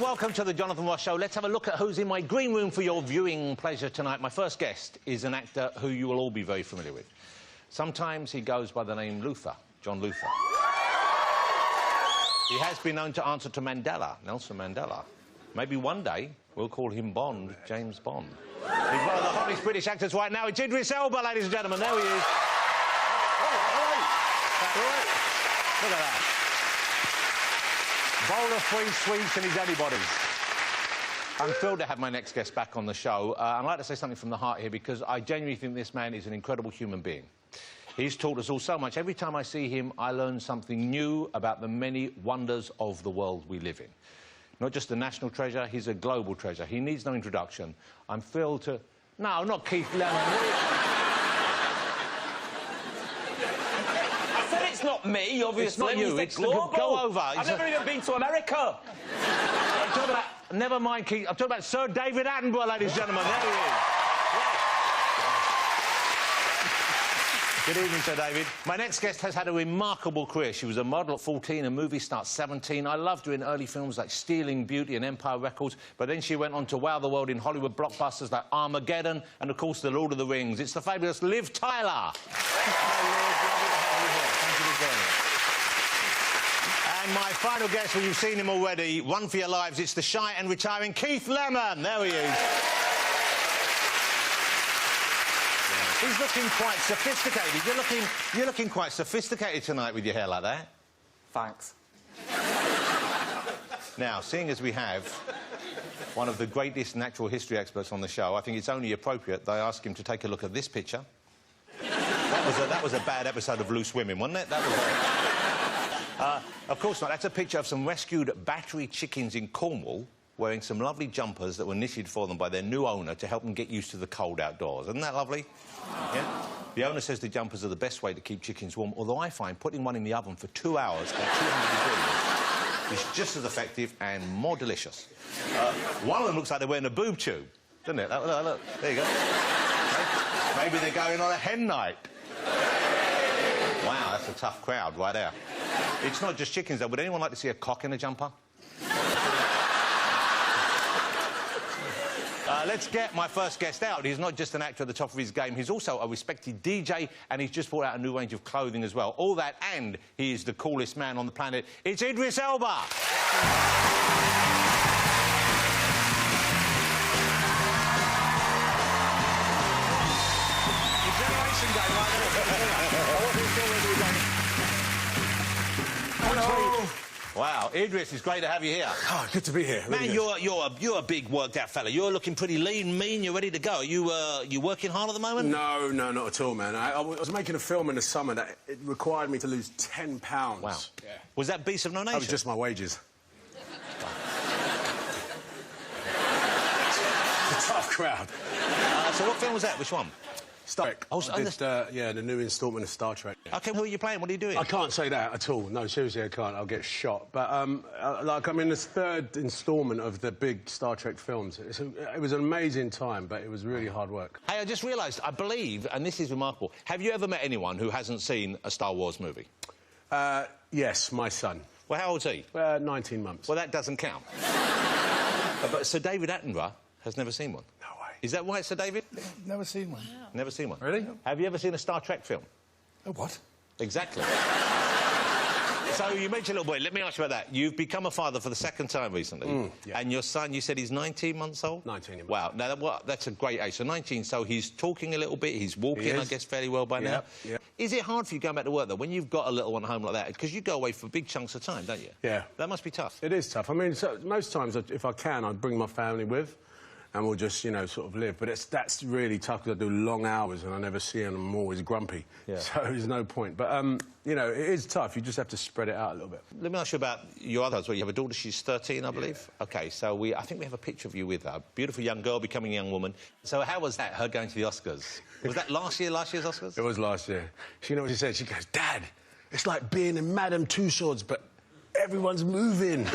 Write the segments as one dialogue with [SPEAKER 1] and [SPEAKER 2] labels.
[SPEAKER 1] welcome to the Jonathan Ross Show. Let's have a look at who's in my green room for your viewing pleasure tonight. My first guest is an actor who you will all be very familiar with. Sometimes he goes by the name Luther, John Luther. He has been known to answer to Mandela, Nelson Mandela. Maybe one day we'll call him Bond, James Bond. He's one of the hottest British actors right now. It's Idris Elba, ladies and gentlemen. There he is. Look at that. Bowl of free sweets and his antibodies. I'm thrilled to have my next guest back on the show. I'd like to say something from the heart here because I genuinely think this man is an incredible human being. He's taught us all so much. Every time I see him, I learn something new about the many wonders of the world we live in. Not just a national treasure, he's a global treasure. He needs no introduction. I'm thrilled to... No, not Keith Lemon.
[SPEAKER 2] It's not me, obviously.
[SPEAKER 1] It's not you. It's
[SPEAKER 2] global.
[SPEAKER 1] Go over.
[SPEAKER 2] I've never even been to America.
[SPEAKER 1] I'm talking about... Never mind, Keith. I'm talking about Sir David Attenborough, ladies and gentlemen. There he is. Good evening, Sir David. My next guest has had a remarkable career. She was a model at 14, a movie star at 17. I loved her in early films like Stealing Beauty and Empire Records, but then she went on to wow the world in Hollywood blockbusters like Armageddon and, of course, The Lord of the Rings. It's the fabulous Liv Tyler. And my final guest, well, you've seen him already, Run for Your Lives, it's the shy and retiring Keith Lemon. There he is. He's looking quite sophisticated. You're looking quite sophisticated tonight with your hair like that.
[SPEAKER 2] Thanks.
[SPEAKER 1] Now, seeing as we have one of the greatest natural history experts on the show, I think it's only appropriate that I ask him to take a look at this picture. That was a bad episode of Loose Women, wasn't it? That was of course not. That's a picture of some rescued battery chickens in Cornwall wearing some lovely jumpers that were knitted for them by their new owner to help them get used to the cold outdoors. Isn't that lovely? Yeah? The owner says the jumpers are the best way to keep chickens warm, although I find putting one in the oven for 2 hours at 200 degrees is just as effective and more delicious. One of them looks like they're wearing a boob tube, doesn't it? Look, there you go. Maybe they're going on a hen night. Wow, that's a tough crowd right there. It's not just chickens, though. Would anyone like to see a cock in a jumper? Let's get my first guest out. He's not just an actor at the top of his game, he's also a respected DJ, and he's just brought out a new range of clothing as well. All that, and he is the coolest man on the planet. It's Idris Elba! Generation Day, right there. Hello. Wow, Idris, it's great to have you here.
[SPEAKER 3] Oh, good to be here.
[SPEAKER 1] Man, you're a big worked-out fella. You're looking pretty lean, mean. You're ready to go. Are you working hard at the moment?
[SPEAKER 3] No, not at all, man. I was making a film in the summer that it required me to lose 10 pounds.
[SPEAKER 1] Wow.
[SPEAKER 3] Yeah.
[SPEAKER 1] Was that Beast of No Nation?
[SPEAKER 3] That was just my wages. It's a tough crowd.
[SPEAKER 1] So what film was that? Which one?
[SPEAKER 3] Star Trek.
[SPEAKER 1] Oh, so
[SPEAKER 3] yeah, the new instalment of Star Trek. Yeah.
[SPEAKER 1] OK, who are you playing? What are you doing?
[SPEAKER 3] I can't say that at all. No, seriously, I can't. I'll get shot. But, like, I'm in the third instalment of the big Star Trek films. It was an amazing time, but it was really hard work.
[SPEAKER 1] Hey, I just realised, I believe, and this is remarkable, have you ever met anyone who hasn't seen a Star Wars movie?
[SPEAKER 3] Yes, my son.
[SPEAKER 1] Well, how old's he?
[SPEAKER 3] 19 months.
[SPEAKER 1] Well, that doesn't count. But Sir David Attenborough has never seen one.
[SPEAKER 3] No way.
[SPEAKER 1] Is that right, Sir David?
[SPEAKER 4] Never seen one.
[SPEAKER 1] Yeah. Never seen one.
[SPEAKER 3] Really?
[SPEAKER 1] Have you ever seen a Star Trek film?
[SPEAKER 4] A what?
[SPEAKER 1] Exactly. So you mentioned little boy. Let me ask you about that. You've become a father for the second time recently.
[SPEAKER 3] Yeah.
[SPEAKER 1] And your son, you said he's 19 months old?
[SPEAKER 3] 19 months.
[SPEAKER 1] Wow. Now, that's a great age. So 19, so he's talking a little bit, he's walking, I guess, fairly well by now.
[SPEAKER 3] Yeah.
[SPEAKER 1] Is it hard for you going back to work, though, when you've got a little one at home like that? Because you go away for big chunks of time, don't you?
[SPEAKER 3] Yeah.
[SPEAKER 1] That must be tough.
[SPEAKER 3] It is tough. I mean, most times, if I can, I'd bring my family with, and we'll just, you know, sort of live. But that's really tough because I do long hours and I never see them. I'm always grumpy.
[SPEAKER 1] Yeah.
[SPEAKER 3] So there's no point. But, you know, it is tough. You just have to spread it out a little bit.
[SPEAKER 1] Let me ask you about your other husband. You have a daughter, she's 13, I believe? Yeah. OK, so I think we have a picture of you with her. Beautiful young girl becoming a young woman. So how was that, her going to the Oscars? Was that last year's Oscars?
[SPEAKER 3] It was last year. You know what she said? She goes, Dad, it's like being in Madame Tussauds, but everyone's moving.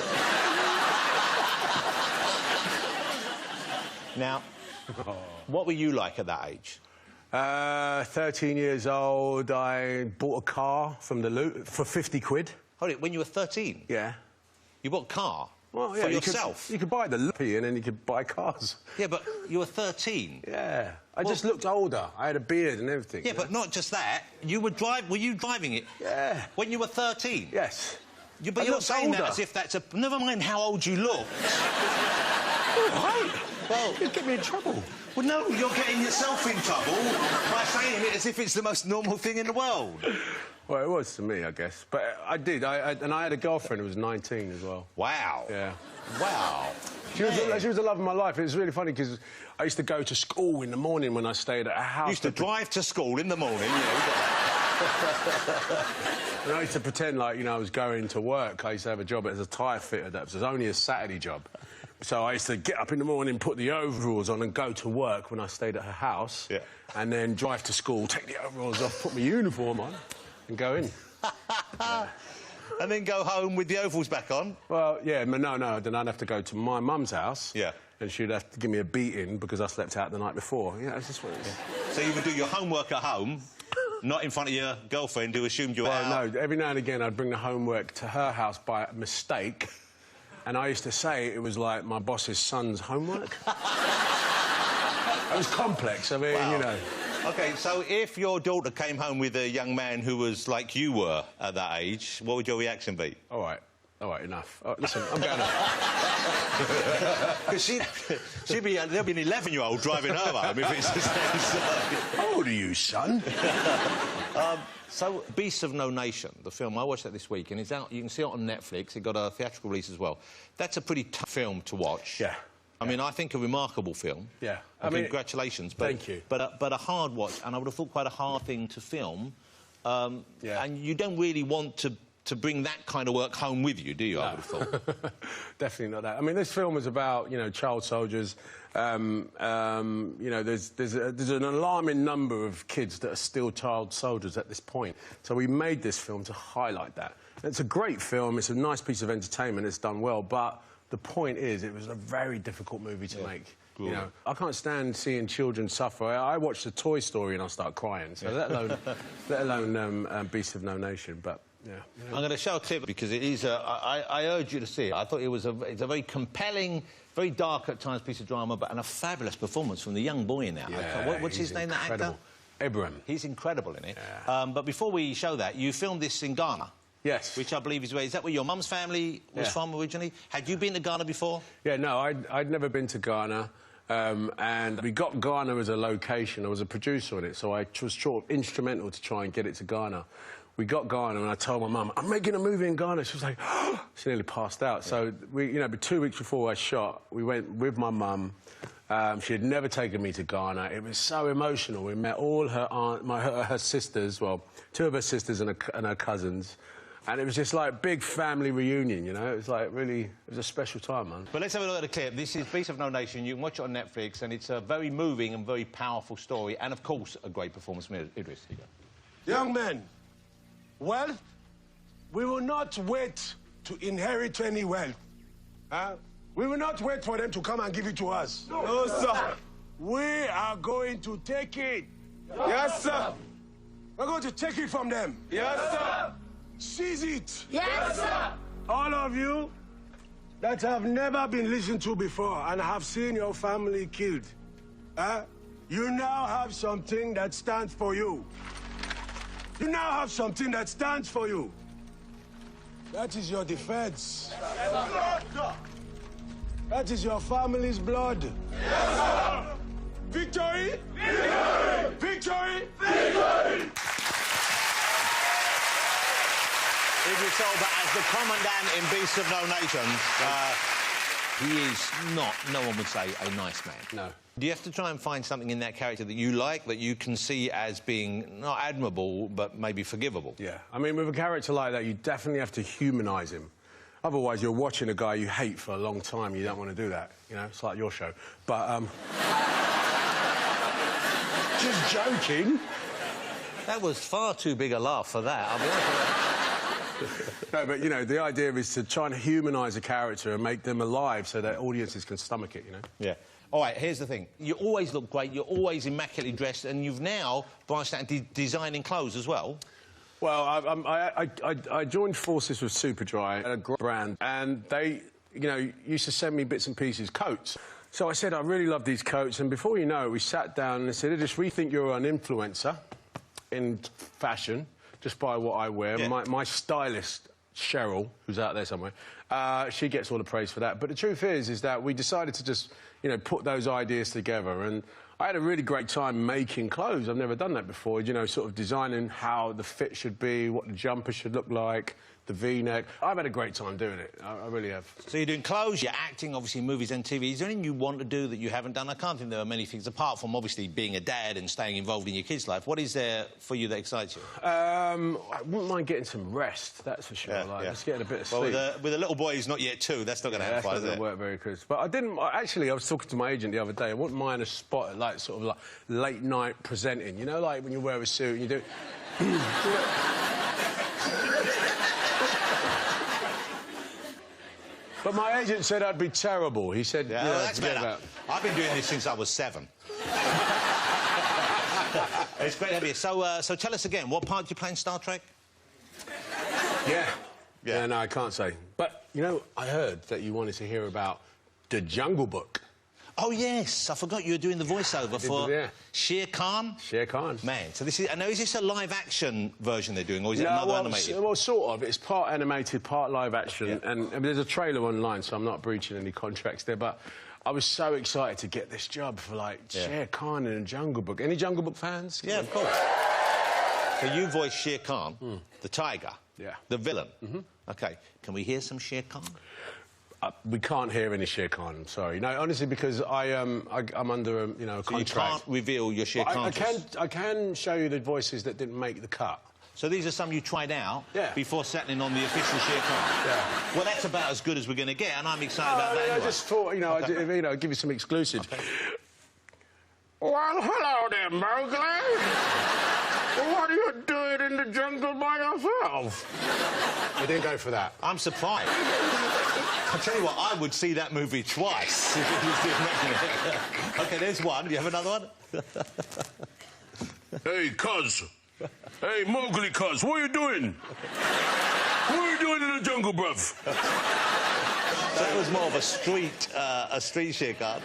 [SPEAKER 1] Now, what were you like at that age?
[SPEAKER 3] 13 years old, I bought a car from the loot for 50 quid.
[SPEAKER 1] Hold it, when you were 13?
[SPEAKER 3] Yeah.
[SPEAKER 1] You bought a car?
[SPEAKER 3] Well, yeah,
[SPEAKER 1] For yourself?
[SPEAKER 3] You could buy the lippy and then you could buy cars.
[SPEAKER 1] Yeah, but you were 13.
[SPEAKER 3] Yeah. I just looked older. I had a beard and everything.
[SPEAKER 1] Yeah,
[SPEAKER 3] you know?
[SPEAKER 1] but not just that. You were were you driving it?
[SPEAKER 3] Yeah.
[SPEAKER 1] When you were 13?
[SPEAKER 3] Yes.
[SPEAKER 1] But you're saying that as if that's a... Never mind how old you look.
[SPEAKER 3] Right.
[SPEAKER 1] Well...
[SPEAKER 3] You'd get me in trouble.
[SPEAKER 1] Well, no, you're getting yourself in trouble by saying it as if it's the most normal thing in the world.
[SPEAKER 3] Well, it was to me, I guess. But I did. And I had a girlfriend who was 19 as well.
[SPEAKER 1] Wow.
[SPEAKER 3] Yeah.
[SPEAKER 1] Wow.
[SPEAKER 3] She was the love of my life. It was really funny because I used to go to school in the morning when I stayed at a house.
[SPEAKER 1] You used to drive to school in the morning,
[SPEAKER 3] And I used to pretend like, you know, I was going to work. I used to have a job as a tyre fitter. That was only a Saturday job. So I used to get up in the morning, put the overalls on and go to work when I stayed at her house.
[SPEAKER 1] Yeah.
[SPEAKER 3] And then drive to school, take the overalls off, put my uniform on and go in.
[SPEAKER 1] Yeah. And then go home with the ovals back on?
[SPEAKER 3] Well, yeah, but no, then I'd have to go to my mum's house.
[SPEAKER 1] Yeah.
[SPEAKER 3] And she'd have to give me a beating because I slept out the night before. Yeah, it's just what it is.
[SPEAKER 1] So you would do your homework at home, not in front of your girlfriend who assumed you were out?
[SPEAKER 3] No, every now and again I'd bring the homework to her house by mistake, and I used to say it was like my boss's son's homework. It was complex, I mean, you know.
[SPEAKER 1] OK, so if your daughter came home with a young man who was like you were at that age, what would your reaction be?
[SPEAKER 3] All right, enough. Listen, I'm going to...
[SPEAKER 1] Because there'll be an 11-year-old driving her home if it's the same size.
[SPEAKER 3] How old are you, son?
[SPEAKER 1] So, Beasts of No Nation, the film, I watched that this week, and it's out. You can see it on Netflix. It got a theatrical release as well. That's a pretty tough film to watch.
[SPEAKER 3] Yeah.
[SPEAKER 1] I mean, I think a remarkable film.
[SPEAKER 3] Yeah.
[SPEAKER 1] I mean, congratulations. But,
[SPEAKER 3] thank you.
[SPEAKER 1] But a hard watch, and I would have thought quite a hard thing to film.
[SPEAKER 3] Yeah.
[SPEAKER 1] And you don't really want to bring that kind of work home with you, do you? No. I would have thought.
[SPEAKER 3] Definitely not that. I mean, this film is about, you know, child soldiers. You know, there's an alarming number of kids that are still child soldiers at this point. So we made this film to highlight that. It's a great film. It's a nice piece of entertainment. It's done well. But the point is, it was a very difficult movie to make. Cool. You know, I can't stand seeing children suffer. I watch the Toy Story and I start crying. So let alone Beasts of No Nation. But yeah, you know.
[SPEAKER 1] I'm going to show a clip because it is. I urge you to see it. I thought it's a very compelling, very dark at times piece of drama, and a fabulous performance from the young boy in that.
[SPEAKER 3] Yeah,
[SPEAKER 1] what's his name?
[SPEAKER 3] Incredible.
[SPEAKER 1] That actor?
[SPEAKER 3] Ibrahim.
[SPEAKER 1] He's incredible in it.
[SPEAKER 3] Yeah.
[SPEAKER 1] But before we show that, you filmed this in Ghana.
[SPEAKER 3] Yes.
[SPEAKER 1] Which I believe is where... Is that where your mum's family was from originally? Had you been to Ghana before?
[SPEAKER 3] Yeah, no, I'd never been to Ghana. And we got Ghana as a location. I was a producer on it, so I was sort of instrumental to try and get it to Ghana. We got Ghana, and I told my mum, I'm making a movie in Ghana. She was like, oh! She nearly passed out. Yeah. So, you know, but 2 weeks before I shot, we went with my mum. She had never taken me to Ghana. It was so emotional. We met all her her sisters, well, 2 of her sisters and her cousins. And it was just like big family reunion, you know? It was like really... It was a special time, man.
[SPEAKER 1] But let's have a look at the clip. This is Beasts of No Nation. You can watch it on Netflix, and it's a very moving and very powerful story, and, of course, a great performance from Idris. Here you go.
[SPEAKER 5] Young men, wealth, we will not wait to inherit any wealth. We will not wait for them to come and give it to us. No, sir. We are going to take it. Yes, sir. We're going to take it from them. Yes, sir. Seize it. Yes, sir. All of you that have never been listened to before and have seen your family killed, you now have something that stands for you. You now have something that stands for you. That is your defense. Yes, sir. That is your family's blood. Yes, sir. Victory! Victory! Victory! Victory!
[SPEAKER 1] Idris Elba as the commandant in Beasts of No Nation. He is not, no one would say, a nice man.
[SPEAKER 3] No.
[SPEAKER 1] Do you have to try and find something in that character that you like, that you can see as being not admirable, but maybe forgivable?
[SPEAKER 3] Yeah. I mean, with a character like that, you definitely have to humanise him. Otherwise, you're watching a guy you hate for a long time. You don't want to do that, you know? It's like your show. But, just joking.
[SPEAKER 1] That was far too big a laugh for that, I'll be honest with you.
[SPEAKER 3] No, but, you know, the idea is to try and humanise a character and make them alive so that audiences can stomach it, you know?
[SPEAKER 1] Yeah. All right, here's the thing. You always look great, you're always immaculately dressed, and you've now branched out into designing clothes as well. Well,
[SPEAKER 3] I joined forces with Superdry, a great brand, and they you know, used to send me bits and pieces, coats. So I said, I really love these coats, and before you know it, we sat down and I said, Idris, we think you're an influencer in fashion, just by what I wear.
[SPEAKER 1] Yeah.
[SPEAKER 3] My stylist, Cheryl, who's out there somewhere, she gets all the praise for that. But the truth is that we decided to just, you know, put those ideas together, and I had a really great time making clothes. I've never done that before, you know, sort of designing how the fit should be, what the jumper should look like, the V-neck. I've had a great time doing it. I really have.
[SPEAKER 1] So you're doing clothes, you're acting, obviously, movies and TV. Is there anything you want to do that you haven't done? I can't think there are many things, apart from, obviously, being a dad and staying involved in your kids' life. What is there for you that excites you?
[SPEAKER 3] I wouldn't mind getting some rest, that's for sure. Just getting a bit of sleep.
[SPEAKER 1] Well, with a little boy who's not yet 2, that's not going to happen,
[SPEAKER 3] That's not going to work very good. But I didn't... Actually, I was talking to my agent the other day. I wouldn't mind a spot, like, sort of like late-night presenting. You know, like when you wear a suit and you do... But my agent said I'd be terrible. He said...
[SPEAKER 1] Yeah, well, that's better. I've been doing this since I was 7. It's great to have you. So tell us again, what part do you play in Star Trek?
[SPEAKER 3] Yeah, no, I can't say. But, you know, I heard that you wanted to hear about The Jungle Book.
[SPEAKER 1] Oh, yes. I forgot you were doing the voiceover for Shere Khan.
[SPEAKER 3] Shere Khan.
[SPEAKER 1] Man, so this is... Now, is this a live-action version they're doing, or is it another animated?
[SPEAKER 3] Well, sort of. It's part animated, part live-action. And I mean, there's a trailer online, so I'm not breaching any contracts there, but I was so excited to get this job for, like, Shere Khan in a Jungle Book. Any Jungle Book fans?
[SPEAKER 1] Yeah, of course. So you voice Shere Khan, the tiger, the villain. OK, can we hear some Shere Khan?
[SPEAKER 3] We can't hear any Shere Khan, I'm sorry. No, honestly, because I'm under a, you know, a contract.
[SPEAKER 1] You can't reveal your Shere Khan.
[SPEAKER 3] I can show you the voices that didn't make the cut.
[SPEAKER 1] So these are some you tried out before settling on the official Shere Khan?
[SPEAKER 3] Yeah.
[SPEAKER 1] Well, that's about as good as we're going to get, and I'm excited about that anyway.
[SPEAKER 3] I just thought, you know, I'd give you some exclusives. Okay. Well, hello there, Mowgli. What are you doing in the jungle by yourself? I didn't go for that.
[SPEAKER 1] I'm surprised. I'll tell you what, I would see that movie twice. OK, there's one. Do you have another one?
[SPEAKER 5] Hey, cuz. Hey, Mowgli cuz, what are you doing? What are you doing in the jungle, bruv?
[SPEAKER 1] So that was more of a street Shere Khan.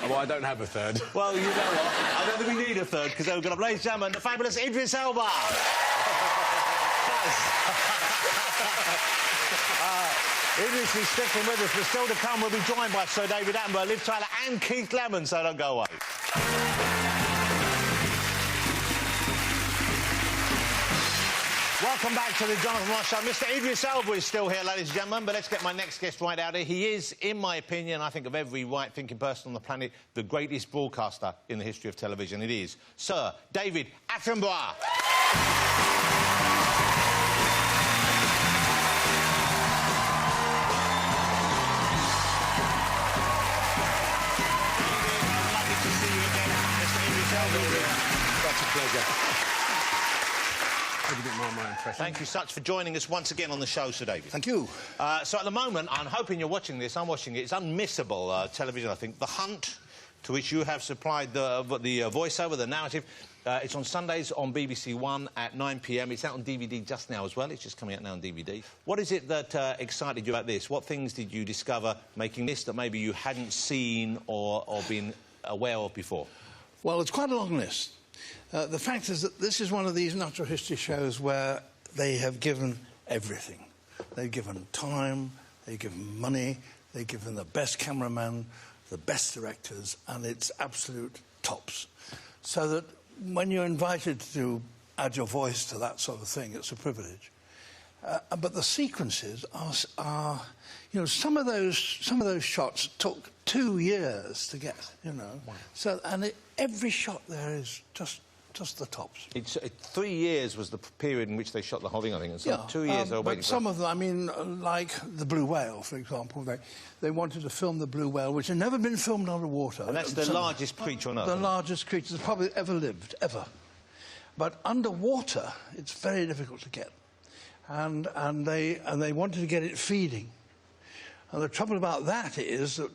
[SPEAKER 3] Well, I don't have a third.
[SPEAKER 1] Well, you know what? I don't think we need a third, because we've got, ladies and gentlemen, the fabulous Idris Elba. Idris is sticking with us, but still to come, we'll be joined by Sir David Attenborough, Liv Tyler and Keith Lemon, so don't go away. Welcome back to the Jonathan Ross Show. Mr. Idris Elba is still here, ladies and gentlemen, but let's get my next guest right out here. He is, in my opinion, I think of every right-thinking person on the planet, the greatest broadcaster in the history of television. It is Sir David Attenborough.
[SPEAKER 3] Such a pleasure. Thank
[SPEAKER 1] you such for joining us once again on the show, Sir David.
[SPEAKER 4] Thank you.
[SPEAKER 1] So at the moment, I'm hoping you're watching this. I'm watching it. It's unmissable television, I think. The Hunt, to which you have supplied the voiceover, the narrative. It's on Sundays on BBC One at 9 p.m. It's out on DVD just now as well. It's just coming out now on DVD. What is it that excited you about this? What things did you discover making this that maybe you hadn't seen or been aware of before?
[SPEAKER 4] Well, it's quite a long list. The fact is that this is one of these natural history shows where they have given everything. They've given time, they've given money, they've given the best cameraman, the best directors, and it's absolute tops. So that when you're invited to add your voice to that sort of thing, it's a privilege. But the sequences are you know, some of those shots took 2 years to get, you know. Wow. So, and every shot there is just the tops.
[SPEAKER 1] 3 years was the period in which they shot the whole thing, I think. And so 2 years they were waiting
[SPEAKER 4] but some of them, I mean, like the blue whale, for example, they wanted to film the blue whale, which had never been filmed underwater.
[SPEAKER 1] And that's the largest creature on Earth.
[SPEAKER 4] The largest creature that's probably ever lived, ever. But underwater, it's very difficult to get. And they wanted to get it feeding. And the trouble about that is that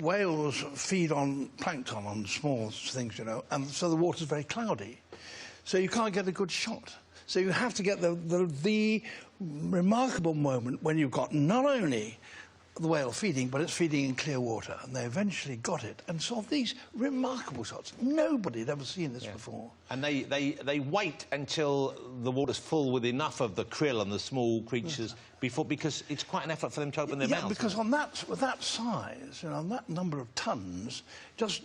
[SPEAKER 4] whales feed on plankton, on small things, you know, and so the water's very cloudy. So you can't get a good shot. So you have to get the remarkable moment when you've got not only the whale feeding, but it's feeding in clear water, and they eventually got it and saw these remarkable shots. Nobody had ever seen this before.
[SPEAKER 1] And they wait until the water's full with enough of the krill and the small creatures before, because it's quite an effort for them to open their mouths.
[SPEAKER 4] Yeah, because on that, with that size, on that number of tons, just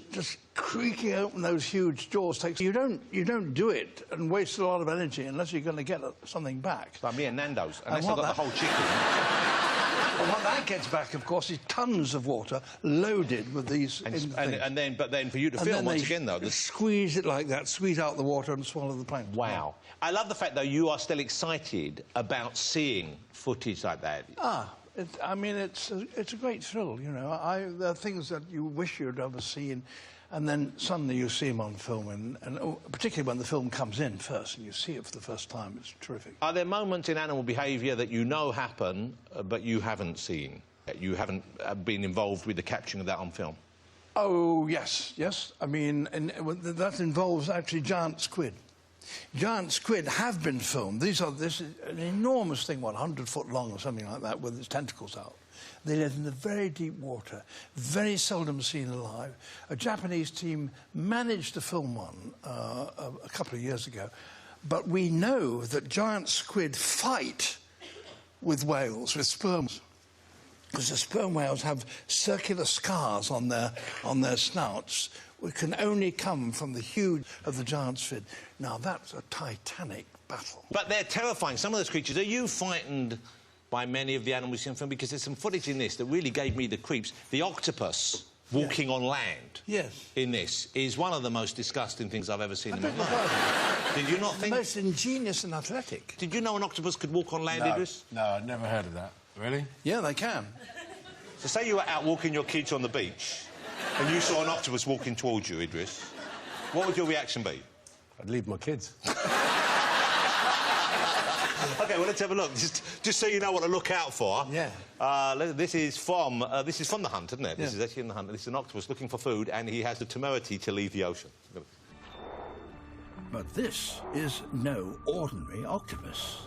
[SPEAKER 4] creaking open those huge jaws takes. You don't do it and waste a lot of energy unless you're going to get something back.
[SPEAKER 1] It's like me and Nando's, unless I've got the whole chicken.
[SPEAKER 4] And what that gets back, of course, is tons of water loaded with these things.
[SPEAKER 1] But then for you to film once again, though,
[SPEAKER 4] squeeze it like that, squeeze out the water and swallow the plankton.
[SPEAKER 1] Wow! I love the fact, though, you are still excited about seeing footage like that.
[SPEAKER 4] I mean, it's a great thrill, you know. There are things that you wish you'd ever seen, and then suddenly you see them on film, and particularly when the film comes in first and you see it for the first time, it's terrific.
[SPEAKER 1] Are there moments in animal behaviour that you know happen, but you haven't seen? You haven't been involved with the capturing of that on film?
[SPEAKER 4] Oh, yes. I mean, that involves actually giant squid. Giant squid have been filmed. This is an enormous thing, 100 foot long or something like that, with its tentacles out. They live in the very deep water, very seldom seen alive. A Japanese team managed to film one a couple of years ago, but we know that giant squid fight with whales, with sperms, because the sperm whales have circular scars on their snouts, which can only come from the huge of the giant squid. Now, that's a titanic battle.
[SPEAKER 1] But they're terrifying, some of those creatures. Are you frightened by many of the animals you see on film? Because there's some footage in this that really gave me the creeps. The octopus walking on land in this is one of the most disgusting things I've ever seen in my life. Did you not think...
[SPEAKER 4] The most ingenious and athletic.
[SPEAKER 1] Did you know an octopus could walk on land, Idris?
[SPEAKER 3] No, I'd never heard of that. Really?
[SPEAKER 4] Yeah, they can.
[SPEAKER 1] So say you were out walking your kids on the beach and you saw an octopus walking towards you, Idris. What would your reaction be?
[SPEAKER 3] I'd leave my kids.
[SPEAKER 1] OK, well, let's have a look. Just so you know what to look out for.
[SPEAKER 4] Yeah.
[SPEAKER 1] This is from The Hunt, isn't it?
[SPEAKER 4] Yeah.
[SPEAKER 1] This is actually in The Hunt. This is an octopus looking for food, and he has the temerity to leave the ocean.
[SPEAKER 6] But this is no ordinary octopus.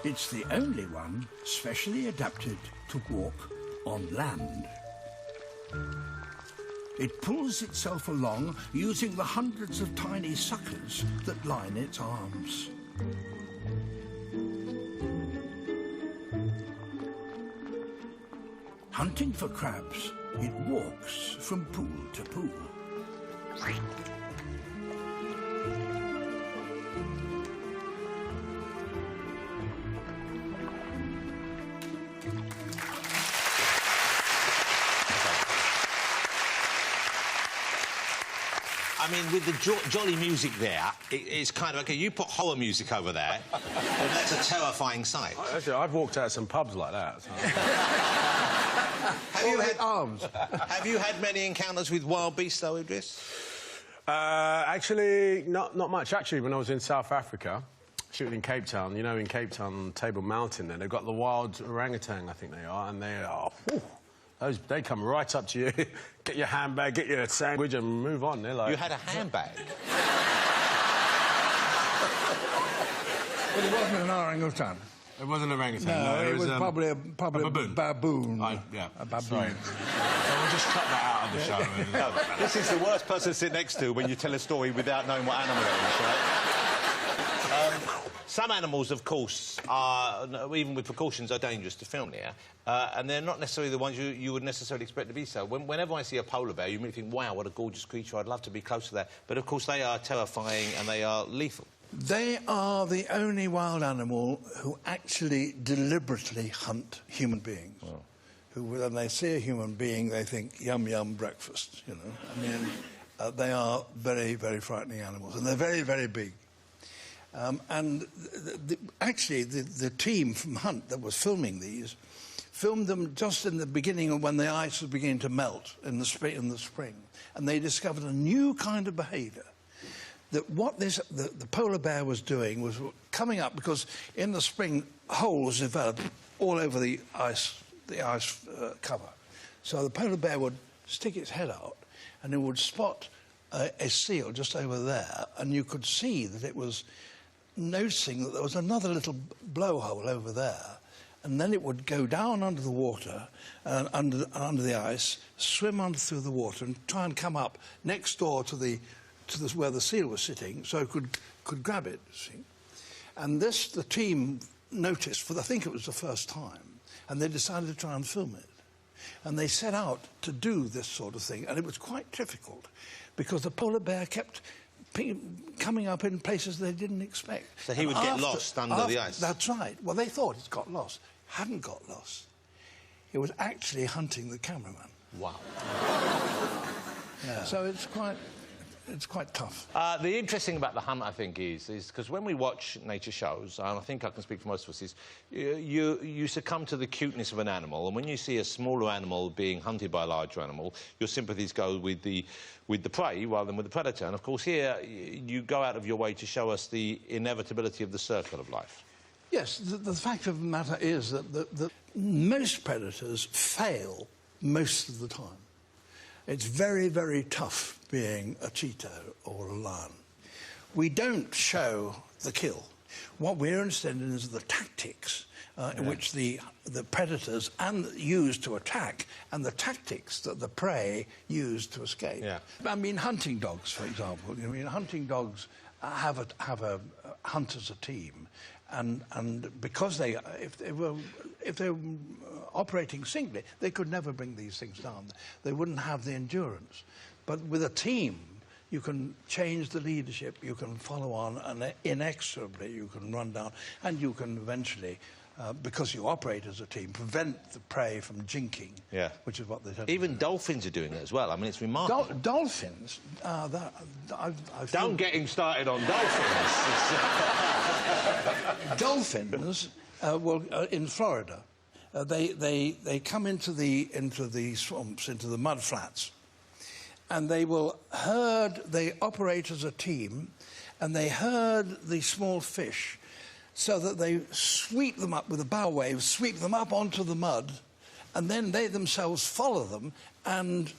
[SPEAKER 6] It's the only one specially adapted to walk on land. It pulls itself along using the hundreds of tiny suckers that line its arms. Hunting for crabs, it walks from pool to pool.
[SPEAKER 1] I mean, with the jolly music there, it's kind of... OK, you put horror music over there, and that's a terrifying sight.
[SPEAKER 3] Actually, I've walked out some pubs like that. So.
[SPEAKER 1] Have you had many encounters with wild beasts, though, Idris?
[SPEAKER 3] Actually, not much. Actually, when I was in South Africa, shooting in Cape Town, you know, in Cape Town, Table Mountain, there, they've got the wild orangutan, I think they are, and they are... They come right up to you, get your handbag, get your sandwich and move on. They're like...
[SPEAKER 1] You had a handbag?
[SPEAKER 4] Well, it wasn't an orangutan.
[SPEAKER 3] It wasn't an orangutan.
[SPEAKER 4] No, it was probably a
[SPEAKER 3] baboon.
[SPEAKER 4] Baboon.
[SPEAKER 3] Yeah.
[SPEAKER 4] A baboon.
[SPEAKER 3] Sorry. So we'll just cut that out of the show.
[SPEAKER 1] No, this is the worst person to sit next to when you tell a story without knowing what animal it is, right? Some animals, of course, are, even with precautions, are dangerous to film here, and they're not necessarily the ones you would necessarily expect to be so. Whenever I see a polar bear, you may think, wow, what a gorgeous creature, I'd love to be close to that. But, of course, they are terrifying and they are lethal.
[SPEAKER 4] They are the only wild animal who actually deliberately hunt human beings. Oh. Who, when they see a human being, they think, yum, yum, breakfast, you know. I mean, they are very, very frightening animals, and they're very, very big. Actually, the team from Hunt that was filming these filmed them just in the beginning of when the ice was beginning to melt in the spring. And they discovered a new kind of behaviour. That what the polar bear was doing was coming up, because in the spring holes developed all over the ice cover. So the polar bear would stick its head out and it would spot a seal just over there, and you could see that it was noticing that there was another little blowhole over there, and then it would go down under the water, under the ice, swim through the water and try and come up next door to where the seal was sitting, so it could grab it, see. And this, the team noticed, for I think it was the first time, and they decided to try and film it. And they set out to do this sort of thing, and it was quite difficult, because the polar bear kept coming up in places they didn't expect.
[SPEAKER 1] So he would get lost under the ice?
[SPEAKER 4] That's right. Well, they thought it got lost. Hadn't got lost. It was actually hunting the cameraman.
[SPEAKER 1] Wow.
[SPEAKER 4] Yeah. So it's quite tough.
[SPEAKER 1] The interesting about the hunt, I think, is because when we watch nature shows, and I think I can speak for most of us, is you succumb to the cuteness of an animal, and when you see a smaller animal being hunted by a larger animal, your sympathies go with the prey rather than with the predator. And of course, here you go out of your way to show us the inevitability of the circle of life.
[SPEAKER 4] Yes, the fact of the matter is that most predators fail most of the time. It's very, very tough being a cheetah or a lion. We don't show the kill. What we're interested in is the tactics in which the predators use to attack, and the tactics that the prey use to escape. Yeah. I mean, hunting dogs, for example. I mean, hunting dogs have a hunt as a team, and because if they were operating singly, they could never bring these things down. They wouldn't have the endurance. But with a team, you can change the leadership, you can follow on, and inexorably you can run down, and you can eventually, because you operate as a team, prevent the prey from jinking, which is what they tend to do.
[SPEAKER 1] Even dolphins are doing it as well. I mean, it's remarkable.
[SPEAKER 4] Dolphins?
[SPEAKER 1] Don't get him started on dolphins.
[SPEAKER 4] Dolphins, in Florida, they come into the swamps, into the mud flats, and they operate as a team, and they herd the small fish so that they sweep them up with a bow wave, sweep them up onto the mud, and then they themselves follow them and,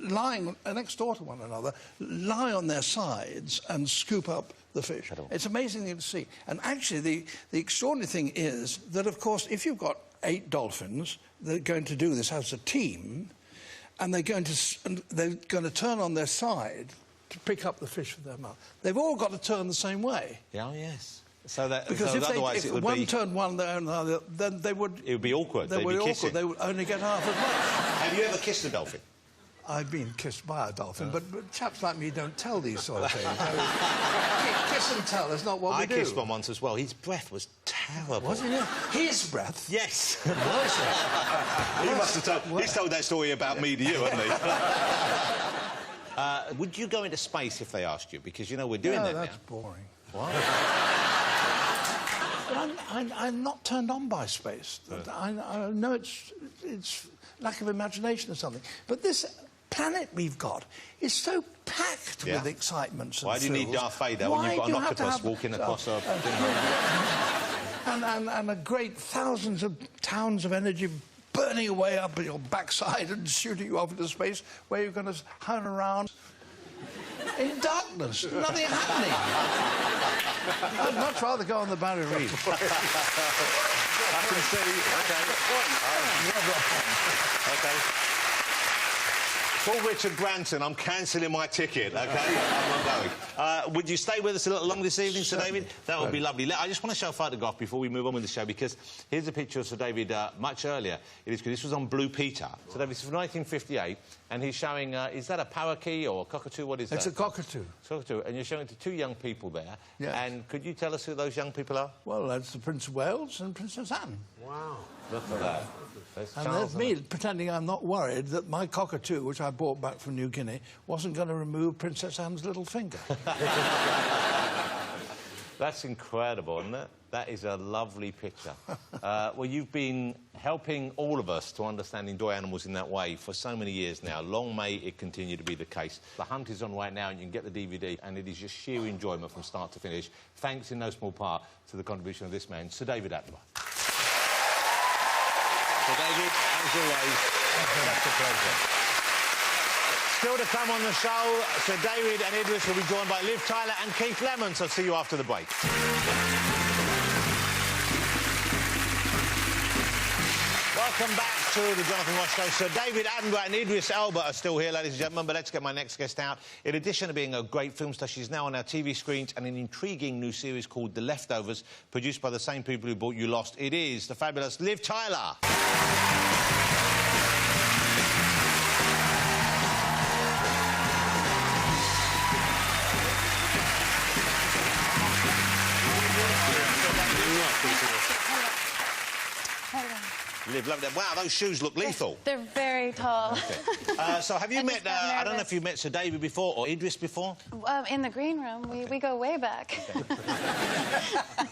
[SPEAKER 4] lying next door to one another, lie on their sides and scoop up the fish. It's amazing to see. And actually, the extraordinary thing is that, of course, if you've got 8 dolphins, they're going to do this as a team, and they're going to turn on their side to pick up the fish with their mouth. They've all got to turn the same way.
[SPEAKER 1] Yeah, oh, yes. So that,
[SPEAKER 4] because
[SPEAKER 1] otherwise
[SPEAKER 4] if one turned one way or another, then they would...
[SPEAKER 1] It would be awkward.
[SPEAKER 4] They'd be awkward. They would only get half as much.
[SPEAKER 1] Have you ever kissed a dolphin?
[SPEAKER 4] I've been kissed by a dolphin, but chaps like me don't tell these sort of things. Kiss and tell is not what we do.
[SPEAKER 1] I kissed one once as well. His breath was terrible.
[SPEAKER 4] Was it? His breath?
[SPEAKER 1] Yes.
[SPEAKER 4] Was it?
[SPEAKER 1] He must have told... He's told that story about me to you, hasn't he? Would you go into space if they asked you? Because, you know, we're doing that now.
[SPEAKER 4] That's boring.
[SPEAKER 1] What?
[SPEAKER 4] I'm not turned on by space. I know it's lack of imagination or something. But this planet we've got is so packed with excitements and
[SPEAKER 1] Why do you need Darth Vader when you've got an octopus walking across a...
[SPEAKER 4] and a great thousands of towns of energy burning away up your backside and shooting you off into space where you're going to hang around in darkness, nothing happening. I'd much rather go on the Barrier Reef.
[SPEAKER 1] I can see. OK. For Richard Branson, I'm cancelling my ticket, OK? I'm not going. Would you stay with us a little longer this evening, Sir David? That would be lovely. I just want to show a photograph before we move on with the show, because here's a picture of Sir David much earlier. This was on Blue Peter. Sir David, this is from 1958, and he's showing... is that a parakeet or a cockatoo? What is that?
[SPEAKER 4] It's a cockatoo.
[SPEAKER 1] It's a cockatoo, and you're showing it to 2 young people there.
[SPEAKER 4] Yes.
[SPEAKER 1] And could you tell us who those young people are?
[SPEAKER 4] Well, that's the Prince of Wales and Princess Anne.
[SPEAKER 1] Wow. Look at that.
[SPEAKER 4] And there's me pretending I'm not worried that my cockatoo, which I brought back from New Guinea, wasn't going to remove Princess Anne's little finger.
[SPEAKER 1] That's incredible, isn't it? That is a lovely picture. Well, you've been helping all of us to understand and enjoy animals in that way for so many years now. Long may it continue to be the case. The hunt is on right now, and you can get the DVD, and it is just sheer enjoyment from start to finish. Thanks in no small part to the contribution of this man, Sir David Attenborough. So, David, as always, That's a pleasure. Still to come on the show, Sir David and Idris will be joined by Liv Tyler and Keith Lemon, so see you after the break. Welcome back to the Jonathan Ross Show. Sir David Attenborough and Idris Elba are still here, ladies and gentlemen, but let's get my next guest out. In addition to being a great film star, she's now on our TV screens and an intriguing new series called The Leftovers, produced by the same people who brought you Lost. It is the fabulous Liv Tyler. Liv, love that. Wow, those shoes look lethal.
[SPEAKER 7] They're very tall.
[SPEAKER 1] Okay. So have you met, I don't know if you've met Sir David before or Idris before?
[SPEAKER 7] In the green room. We go way back.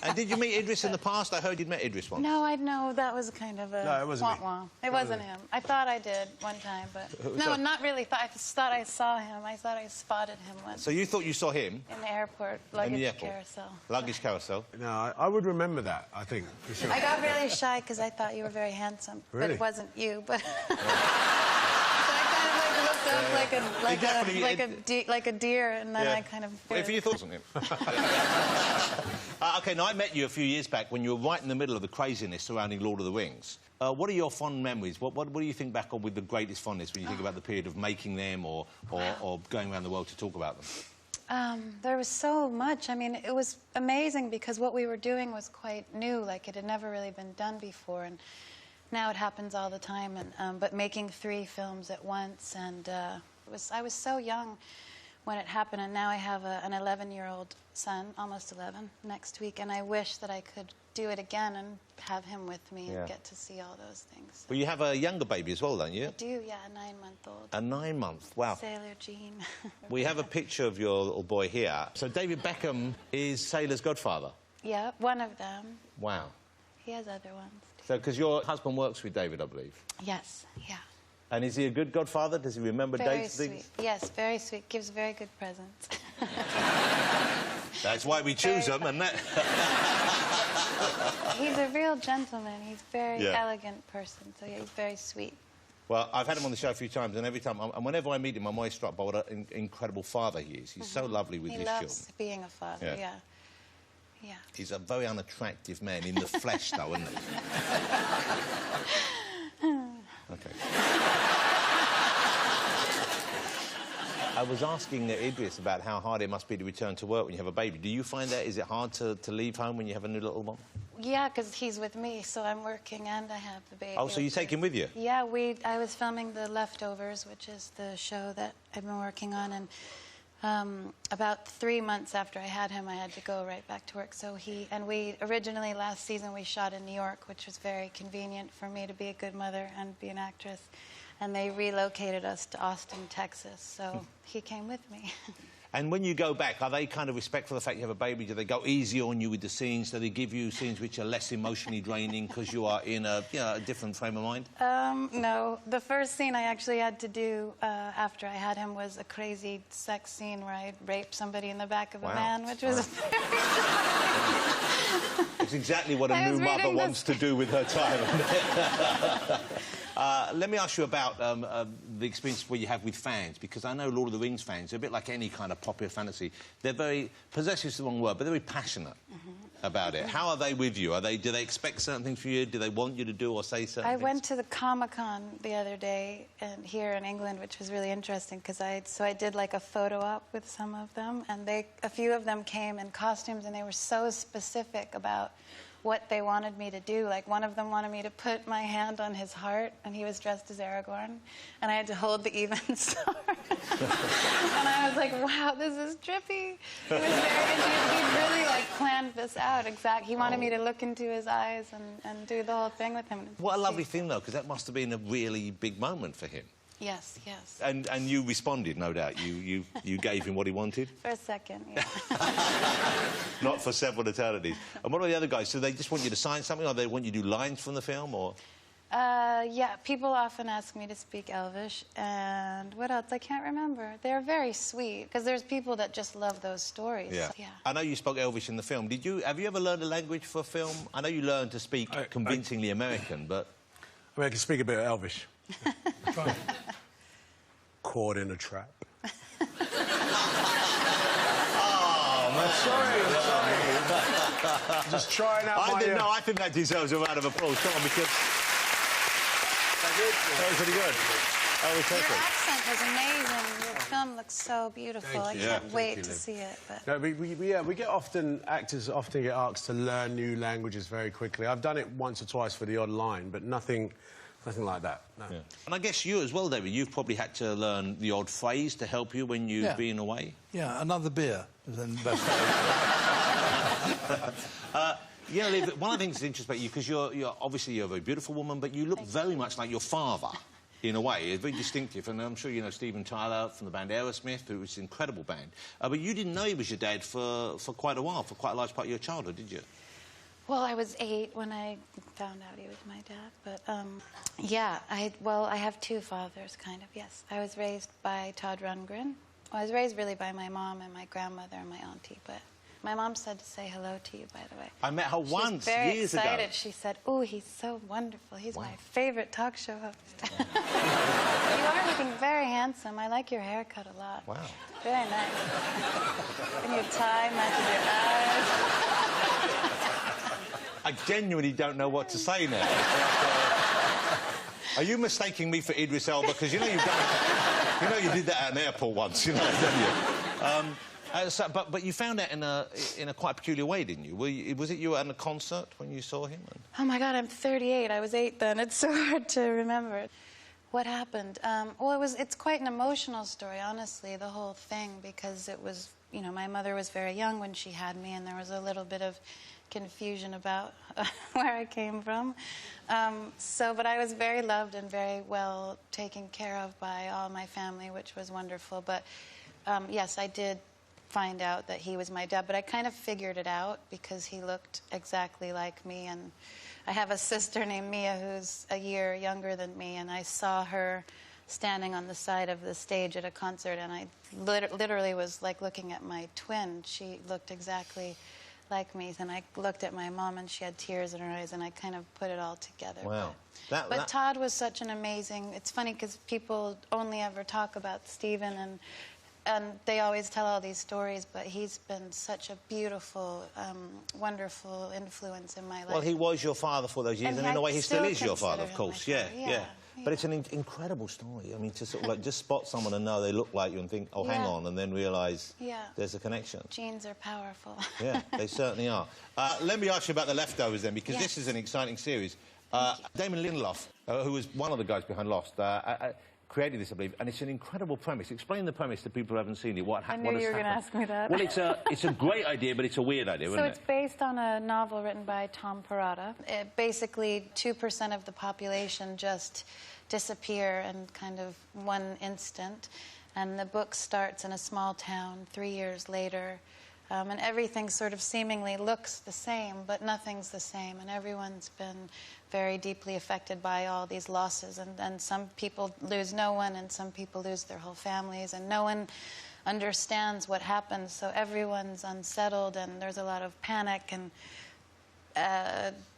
[SPEAKER 1] And did you meet Idris in the past? I heard you'd met Idris once.
[SPEAKER 7] No, I know that was kind of a...
[SPEAKER 3] No, it wasn't me.
[SPEAKER 7] It wasn't him. I thought I did one time, but... No, not really. I thought I saw him. I thought I spotted him once.
[SPEAKER 1] So you thought you saw him?
[SPEAKER 7] In the airport, luggage carousel.
[SPEAKER 1] Luggage carousel.
[SPEAKER 3] No, I would remember that, I think, for sure.
[SPEAKER 7] I got really shy because I thought you were very handsome.
[SPEAKER 3] Really?
[SPEAKER 7] But it wasn't you, but... So I kind of like looked up like a deer, and then I kind of...
[SPEAKER 1] Well, if you thought something. OK, now I met you a few years back when you were right in the middle of the craziness surrounding Lord of the Rings. What are your fond memories? What do you think back on with the greatest fondness when you think about the period of making them or going around the world to talk about them?
[SPEAKER 7] There was so much. I mean, it was amazing because what we were doing was quite new, like it had never really been done before, and now it happens all the time. And but making 3 films at once, and I was so young when it happened, and now I have an 11-year-old son, almost 11, next week, and I wish that I could do it again and have him with me and get to see all those things. So.
[SPEAKER 1] Well, you have a younger baby as well, don't you?
[SPEAKER 7] I do, yeah, a 9-month-old.
[SPEAKER 1] A 9-month, wow.
[SPEAKER 7] Sailor Jean.
[SPEAKER 1] We have a picture of your little boy here. So David Beckham is Sailor's godfather?
[SPEAKER 7] Yeah, one of them.
[SPEAKER 1] Wow.
[SPEAKER 7] He has other ones, too.
[SPEAKER 1] So, because your husband works with David, I believe?
[SPEAKER 7] Yes, yeah.
[SPEAKER 1] And is he a good godfather? Does he remember dates and things?
[SPEAKER 7] Sweet. Yes, very sweet. Gives very good presents.
[SPEAKER 1] That's why we choose them, and that...
[SPEAKER 7] He's a real gentleman. He's a very elegant person, so yeah, he's very sweet.
[SPEAKER 1] Well, I've had him on the show a few times, and every time, and whenever I meet him, I'm always struck by what an incredible father he is. He's so lovely with his children.
[SPEAKER 7] He loves being a father, yeah. Yeah.
[SPEAKER 1] He's a very unattractive man in the flesh, though, isn't he? Okay. I was asking Idris about how hard it must be to return to work when you have a baby. Do you find that? Is it hard to leave home when you have a new little one?
[SPEAKER 7] Yeah, because he's with me, so I'm working and I have the baby.
[SPEAKER 1] Oh, so you take him with you?
[SPEAKER 7] Yeah, I was filming The Leftovers, which is the show that I've been working on, and about 3 months after I had him, I had to go right back to work. So we originally last season we shot in New York, which was very convenient for me to be a good mother and be an actress. And they relocated us to Austin, Texas, so he came with me.
[SPEAKER 1] And when you go back, are they kind of respectful of the fact you have a baby? Do they go easy on you with the scenes? Do they give you scenes which are less emotionally draining because you are in a different frame of mind?
[SPEAKER 7] No. The first scene I actually had to do after I had him was a crazy sex scene where I raped somebody in the back of a van, which was...
[SPEAKER 1] It's exactly what a new mother wants to do with her time. Let me ask you about the experience where you have with fans, because I know Lord of the Rings fans are a bit like any kind of popular fantasy. They're very... possessive is the wrong word, but they're very passionate about it. How are they with you? Do they expect certain things from you? Do they want you to do or say certain things?
[SPEAKER 7] I went to the Comic-Con the other day here in England, which was really interesting, because I did like a photo op with some of them, and a few of them came in costumes, and they were so specific about what they wanted me to do. Like, one of them wanted me to put my hand on his heart, and he was dressed as Aragorn, and I had to hold the even star. And I was like, wow, this is trippy. It was very interesting. He really, like, planned this out, exactly. He wanted me to look into his eyes and do the whole thing with him.
[SPEAKER 1] What a lovely thing, though, because that must have been a really big moment for him.
[SPEAKER 7] Yes, yes.
[SPEAKER 1] And you responded, no doubt. You gave him what he wanted?
[SPEAKER 7] For a second, yeah.
[SPEAKER 1] Not for several eternities. And what about the other guys? So they just want you to sign something, or they want you to do lines from the film, or...?
[SPEAKER 7] Yeah, people often ask me to speak Elvish, and what else? I can't remember. They're very sweet, because there's people that just love those stories.
[SPEAKER 1] Yeah. I know you spoke Elvish in the film. Have you ever learned a language for film? I know you learned to speak convincingly American, but...
[SPEAKER 3] I mean, I can speak a bit of Elvish.
[SPEAKER 4] Try.
[SPEAKER 3] Caught in a trap.
[SPEAKER 1] Oh,
[SPEAKER 3] Just trying out my...
[SPEAKER 1] I think that deserves a round of applause. Come on, because... That was pretty good. That was
[SPEAKER 7] Your
[SPEAKER 1] perfect.
[SPEAKER 7] accent was amazing. Your film looks so beautiful.
[SPEAKER 3] Thank you.
[SPEAKER 7] I can't
[SPEAKER 3] Yeah.
[SPEAKER 7] wait
[SPEAKER 3] Thank
[SPEAKER 7] to
[SPEAKER 3] you,
[SPEAKER 7] see it. But
[SPEAKER 3] No, we get actors often get asked to learn new languages very quickly. I've done it once or twice for the odd line, but nothing like that. No.
[SPEAKER 1] Yeah. And I guess you as well, David, you've probably had to learn the odd phrase to help you when you've been away.
[SPEAKER 4] Yeah, another beer is in the best
[SPEAKER 1] You know, Liv, one of the things that's interesting about you, because you're obviously a very beautiful woman, but you look very much like your father, in a way. It's very distinctive, and I'm sure you know Steven Tyler from the band Aerosmith, who was an incredible band. But you didn't know he was your dad for quite a while, for quite a large part of your childhood, did you?
[SPEAKER 7] well, I was 8 when I found out he was my dad. But yeah, I have 2 fathers, kind of. Yes, I was raised by Todd Rundgren. Well, I was raised really by my mom and my grandmother and my auntie, but. My mom said to say hello to you, by the way.
[SPEAKER 1] I met her once, years ago.
[SPEAKER 7] Very excited. She said, "Oh, he's so wonderful. He's my favorite talk show host." You are looking very handsome. I like your haircut a lot.
[SPEAKER 1] Wow.
[SPEAKER 7] Very nice. And your tie matches your eyes.
[SPEAKER 1] I genuinely don't know what to say now. Are you mistaking me for Idris Elba? Because you know you've done it. You know you did that at an airport once, you know, didn't you? But you found out in a quite peculiar way, didn't you? Was it you at a concert when you saw him?
[SPEAKER 7] Oh, my God, I'm 38. I was 8 then. It's so hard to remember. What happened? Well, it's quite an emotional story, honestly, the whole thing, because it was, you know, my mother was very young when she had me, and there was a little bit of confusion about where I came from. But I was very loved and very well taken care of by all my family, which was wonderful. But, yes, I did find out that he was my dad, but I kind of figured it out because he looked exactly like me, and I have a sister named Mia who's a year younger than me, and I saw her standing on the side of the stage at a concert, and I literally was like looking at my twin. She looked exactly like me, and I looked at my mom and she had tears in her eyes, and I kind of put it all together.
[SPEAKER 1] Wow.
[SPEAKER 7] But Todd was such an amazing... It's funny because people only ever talk about Steven, and they always tell all these stories, but he's been such a beautiful, wonderful influence in my life.
[SPEAKER 1] Well, he was your father for those years, and in a way he still is your father, of course. Yeah. But it's an incredible story. I mean, to sort of like just spot someone and know they look like you and think, oh, hang on, and then realise there's a connection.
[SPEAKER 7] Genes are powerful.
[SPEAKER 1] Yeah, they certainly are. Let me ask you about The Leftovers then, because this is an exciting series. Damon Lindelof, who was one of the guys behind Lost, created this, I believe, and it's an incredible premise. Explain the premise to people who haven't seen it.
[SPEAKER 7] I knew you were going to ask me that.
[SPEAKER 1] Well, it's a great idea, but it's a weird idea, isn't it?
[SPEAKER 7] So it's based on a novel written by Tom Perrotta. Basically, 2% of the population just disappear in kind of one instant, and the book starts in a small town 3 years later, and everything sort of seemingly looks the same, but nothing's the same, and everyone's been very deeply affected by all these losses, and some people lose no one, and some people lose their whole families, and no one understands what happens, so everyone's unsettled, and there's a lot of panic, and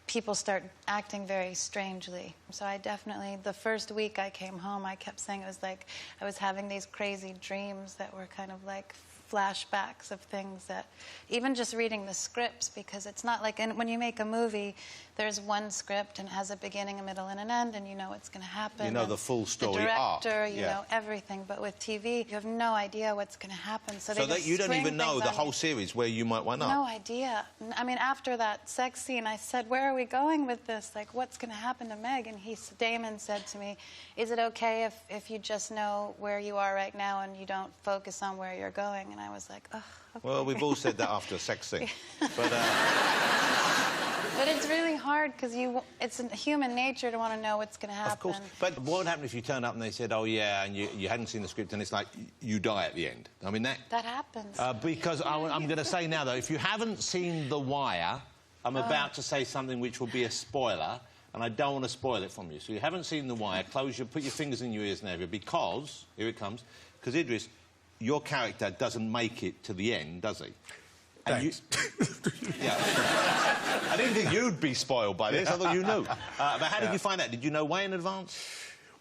[SPEAKER 7] people start acting very strangely. So I definitely, the first week I came home, I kept saying it was like I was having these crazy dreams that were kind of like flashbacks of things that, even just reading the scripts, because it's not like, when you make a movie, there's one script and it has a beginning, a middle, and an end, and you know what's going to happen.
[SPEAKER 1] You know the full story
[SPEAKER 7] arc. The director,
[SPEAKER 1] arc.
[SPEAKER 7] you know everything. But with TV, you have no idea what's going to happen. So that
[SPEAKER 1] you don't even know the whole series where you might wind up.
[SPEAKER 7] No idea. I mean, after that sex scene, I said, where are we going with this? Like, what's going to happen to Meg? And Damon said to me, is it okay if you just know where you are right now and you don't focus on where you're going? And I was like, oh, okay.
[SPEAKER 1] Well, we've all said that after a sex scene.
[SPEAKER 7] But it's really hard because it's human nature to want to know what's going to happen.
[SPEAKER 1] Of course. But what would happen if you turned up and they said, oh, yeah, and you hadn't seen the script and it's like you die at the end? I mean, that
[SPEAKER 7] happens.
[SPEAKER 1] Because I'm going to say now, though, if you haven't seen The Wire, I'm about to say something which will be a spoiler, and I don't want to spoil it from you. So you haven't seen The Wire, put your fingers in your ears, Nevia, because, here it comes, because Idris, your character doesn't make it to the end, does he?
[SPEAKER 3] Thanks.
[SPEAKER 1] Yeah. I didn't think you'd be spoiled by this. I thought you knew. But how did you find out? Did you know way in advance?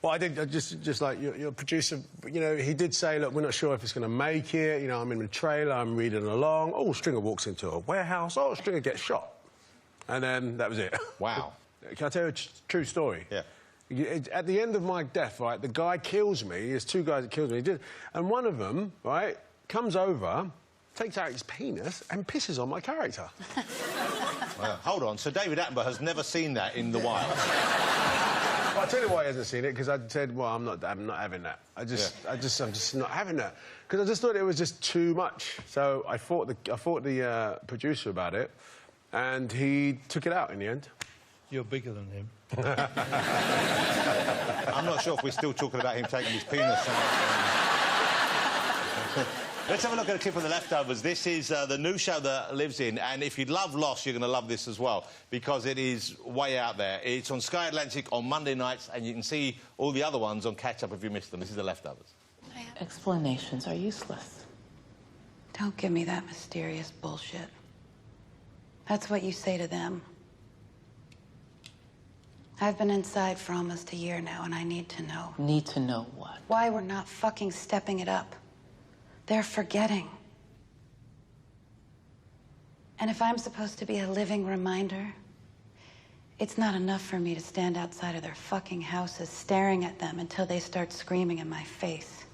[SPEAKER 3] Well, I did just like your producer. You know, he did say, look, we're not sure if it's going to make it. You know, I'm in the trailer, I'm reading along. Oh, Stringer walks into a warehouse. Oh, Stringer gets shot, and then that was it.
[SPEAKER 1] Wow.
[SPEAKER 3] Can I tell you a true story?
[SPEAKER 1] Yeah.
[SPEAKER 3] At the end of my death, right, the guy kills me. There's two guys that kills me. And one of them, right, comes over, takes out his penis and pisses on my character.
[SPEAKER 1] Well, hold on. So David Attenborough has never seen that in the wild.
[SPEAKER 3] Well, I'll tell you why he hasn't seen it, because I said, well, I'm not having that. I'm just not having that. Because I just thought it was just too much. So I fought the producer about it, and he took it out in the end.
[SPEAKER 8] You're bigger than him.
[SPEAKER 1] I'm not sure if we're still talking about him taking his penis out. Let's have a look at a clip of The Leftovers. This is the new show that Liv's in, and if you love Lost, you're going to love this as well, because it is way out there. It's on Sky Atlantic on Monday nights, and you can see all the other ones on catch-up if you missed them. This is The Leftovers.
[SPEAKER 9] Explanations are useless.
[SPEAKER 7] Don't give me that mysterious bullshit. That's what you say to them. I've been inside for almost a year now, and I need to know.
[SPEAKER 9] Need to know what?
[SPEAKER 7] Why we're not fucking stepping it up. They're forgetting. And if I'm supposed to be a living reminder, it's not enough for me to stand outside of their fucking houses staring at them until they start screaming in my face.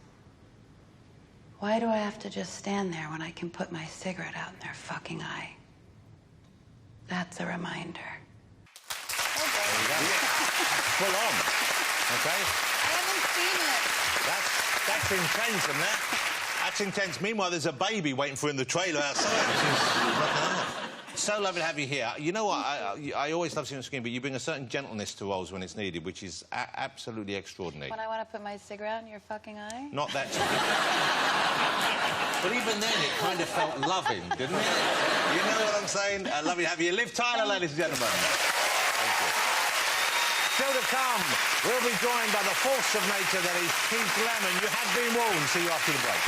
[SPEAKER 7] Why do I have to just stand there when I can put my cigarette out in their fucking eye? That's a reminder.
[SPEAKER 1] Full on. OK?
[SPEAKER 7] I haven't seen it.
[SPEAKER 1] That's intense, isn't it? That's intense. Meanwhile, there's a baby waiting for in the trailer outside. So lovely to have you here. You know what? I always love seeing you on screen, but you bring a certain gentleness to roles when it's needed, which is absolutely extraordinary.
[SPEAKER 7] When I want to put my cigarette in your fucking eye?
[SPEAKER 1] Not that But even then, it kind of felt loving, didn't it? You know what I'm saying? Lovely to have you. Liv Tyler, ladies and gentlemen. Thank you. Still to come, we'll be joined by the force of nature that is Keith Lemon. You have been warned. See you after the break.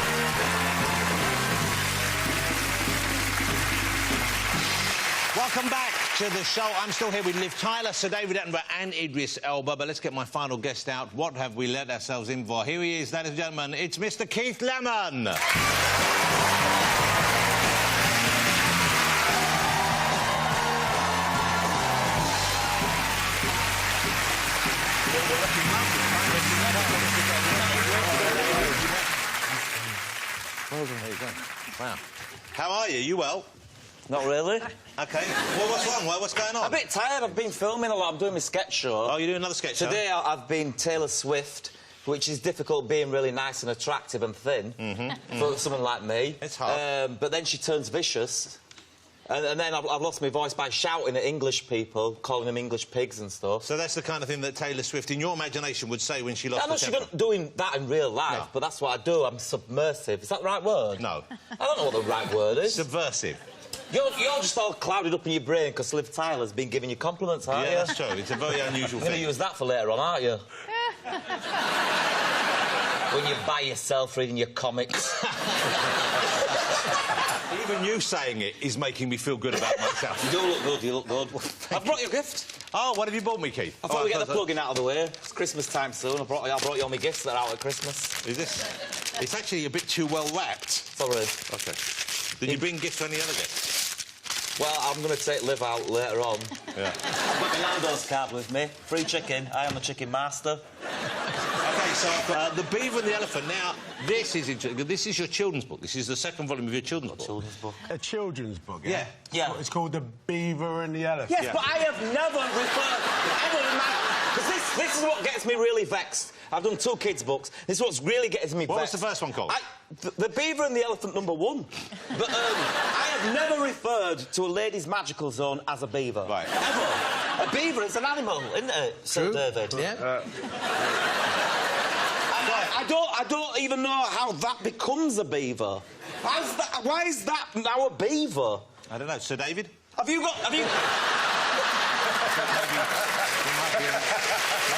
[SPEAKER 1] Welcome back to the show. I'm still here with Liv Tyler, Sir David Attenborough and Idris Elba, but let's get my final guest out. What have we let ourselves in for? Here he is, ladies and gentlemen. It's Mr. Keith Lemon. Well done. There you go. Wow. How are you? You well?
[SPEAKER 2] Not really.
[SPEAKER 1] OK. Well, what's wrong? What's going on?
[SPEAKER 2] I'm a bit tired. I've been filming a lot. I'm doing my sketch show.
[SPEAKER 1] Oh, you're doing another sketch show?
[SPEAKER 2] Today I've been Taylor Swift, which is difficult being really nice and attractive and thin for someone like me.
[SPEAKER 1] It's hard.
[SPEAKER 2] But then she turns vicious. And then I've lost my voice by shouting at English people, calling them English pigs and stuff.
[SPEAKER 1] So that's the kind of thing that Taylor Swift, in your imagination, would say when she lost her temper?
[SPEAKER 2] I'm not doing that in real life,
[SPEAKER 1] No.
[SPEAKER 2] but that's what I do. I'm submersive. Is that the right word?
[SPEAKER 1] No.
[SPEAKER 2] I don't know what the right word is.
[SPEAKER 1] Subversive.
[SPEAKER 2] You're just all clouded up in your brain because Liv Tyler's been giving you compliments, aren't you?
[SPEAKER 1] Yeah, that's true. It's a very unusual
[SPEAKER 2] You're going
[SPEAKER 1] thing.
[SPEAKER 2] to use that for later on, aren't you? When you're by yourself reading your comics.
[SPEAKER 1] Even you saying it is making me feel good about myself.
[SPEAKER 2] You do look good, you look good. I've brought you a gift.
[SPEAKER 1] Oh, what have you bought me, Keith?
[SPEAKER 2] I thought we'd get the plugging out of the way. It's Christmas time soon. I brought you all my gifts that are out at Christmas.
[SPEAKER 1] Is this... It's actually a bit too well wrapped.
[SPEAKER 2] Sorry.
[SPEAKER 1] OK. Did you bring gifts for any other gifts?
[SPEAKER 2] Well, I'm going to take Liv out later on.
[SPEAKER 1] Yeah.
[SPEAKER 2] I've got my Nando's card with me. Free chicken. I am the chicken master.
[SPEAKER 1] OK, so I've got The Beaver and the Elephant. Now, this is interesting. This is your children's book. This is the second volume of your children's book.
[SPEAKER 2] Children's book.
[SPEAKER 3] A children's book,
[SPEAKER 1] Yeah.
[SPEAKER 2] Yeah.
[SPEAKER 3] It's called The Beaver and the Elephant.
[SPEAKER 2] Yes,
[SPEAKER 1] Yeah.
[SPEAKER 2] but I have never referred ever in my... Because this is what gets me really vexed. I've done 2 kids' books. This is what's really getting me vexed.
[SPEAKER 1] What was the first one called?
[SPEAKER 2] The Beaver and the Elephant #1. But I have never referred to a ladies' magical zone as a beaver.
[SPEAKER 1] Right.
[SPEAKER 2] Ever. A beaver is an animal, isn't it, Sir David?
[SPEAKER 3] Yeah.
[SPEAKER 2] I don't even know how that becomes a beaver. Why is that now a beaver?
[SPEAKER 1] I don't know. Sir David?
[SPEAKER 2] Have you...
[SPEAKER 1] There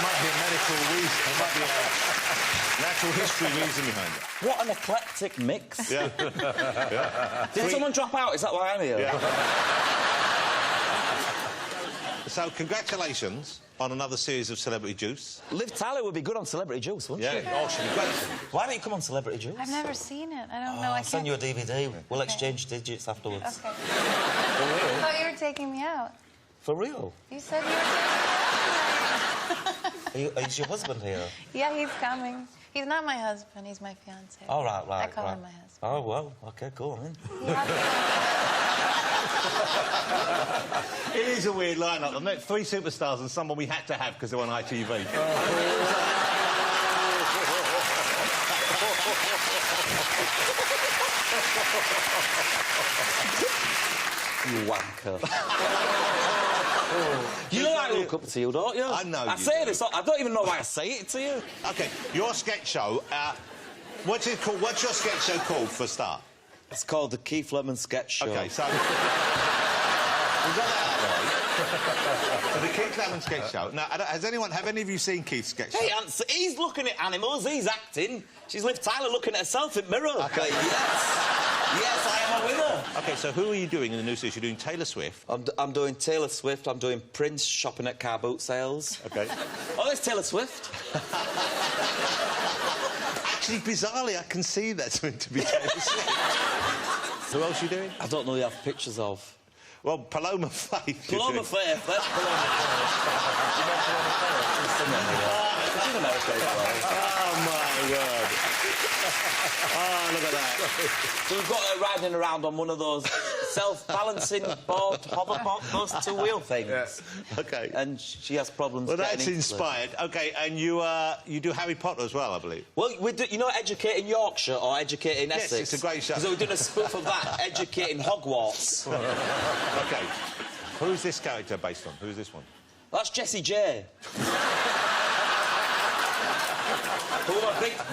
[SPEAKER 1] might be a medical reason. There might be a natural history reason behind it.
[SPEAKER 2] What an eclectic mix.
[SPEAKER 1] Yeah.
[SPEAKER 2] Did someone drop out? Is that why I'm here?
[SPEAKER 1] Yeah. So, congratulations on another series of Celebrity Juice.
[SPEAKER 2] Liv Tyler would be good on Celebrity Juice, wouldn't she?
[SPEAKER 1] Yeah, oh, she'd be great.
[SPEAKER 2] Why don't you come on Celebrity Juice?
[SPEAKER 7] I've never seen it. I don't know.
[SPEAKER 2] I'll
[SPEAKER 7] I
[SPEAKER 2] send
[SPEAKER 7] can't...
[SPEAKER 2] you a DVD. We'll exchange digits afterwards.
[SPEAKER 7] Okay. I thought you were taking me out.
[SPEAKER 2] For real?
[SPEAKER 7] You said you were taking me out.
[SPEAKER 2] Is your husband here?
[SPEAKER 7] Yeah, he's coming. He's not my husband. He's my fiancé.
[SPEAKER 2] Oh, right.
[SPEAKER 7] I call him my husband.
[SPEAKER 2] Oh, well, OK, cool, I'm in.
[SPEAKER 1] It is a weird lineup. I've met 3 superstars and someone we had to have because they're on ITV.
[SPEAKER 2] You wanker. You know I look up to you, don't you?
[SPEAKER 1] I know
[SPEAKER 2] I
[SPEAKER 1] you
[SPEAKER 2] say
[SPEAKER 1] do.
[SPEAKER 2] this, I don't even know why I say it to you.
[SPEAKER 1] OK, your sketch show, what's it called? What's your sketch show called, for a start?
[SPEAKER 2] It's called the Keith Lemon Sketch Show.
[SPEAKER 1] OK, so... We've got that out of the way. So the Keith Lemon Sketch Show. Now, have any of you seen Keith's sketch show?
[SPEAKER 2] Hey, he's looking at animals, he's acting. She's Liv Tyler looking at herself in mirror. OK, yes, I am a winner.
[SPEAKER 1] OK, so who are you doing in the new series? You're doing Taylor Swift.
[SPEAKER 2] I'm doing Taylor Swift, I'm doing Prince shopping at car boot sales.
[SPEAKER 1] OK.
[SPEAKER 2] Oh, there's Taylor Swift.
[SPEAKER 1] Actually, bizarrely, I can see that's meant to be Taylor Swift. Who else are you doing?
[SPEAKER 2] I don't know who you have pictures of.
[SPEAKER 1] Well, Paloma Faith.
[SPEAKER 2] Paloma Faith, that's Paloma Faith. You know Paloma Faith? She's singing here. She's in America as well.
[SPEAKER 1] Oh, my God. Oh, look at that.
[SPEAKER 2] So we've got her riding around on one of those self-balancing board hoverboard, those 2-wheel things.
[SPEAKER 1] Yeah. OK.
[SPEAKER 2] And she has problems
[SPEAKER 1] Well,
[SPEAKER 2] getting
[SPEAKER 1] that's
[SPEAKER 2] into
[SPEAKER 1] inspired. OK, and you do Harry Potter as well, I believe.
[SPEAKER 2] Well, we do, you know Educating Yorkshire or Educating
[SPEAKER 1] Yes,
[SPEAKER 2] Essex?
[SPEAKER 1] it's a great show.
[SPEAKER 2] So we're doing a spoof of that, Educating Hogwarts.
[SPEAKER 1] OK. Who's this character based on? Who's this one?
[SPEAKER 2] That's Jessie J.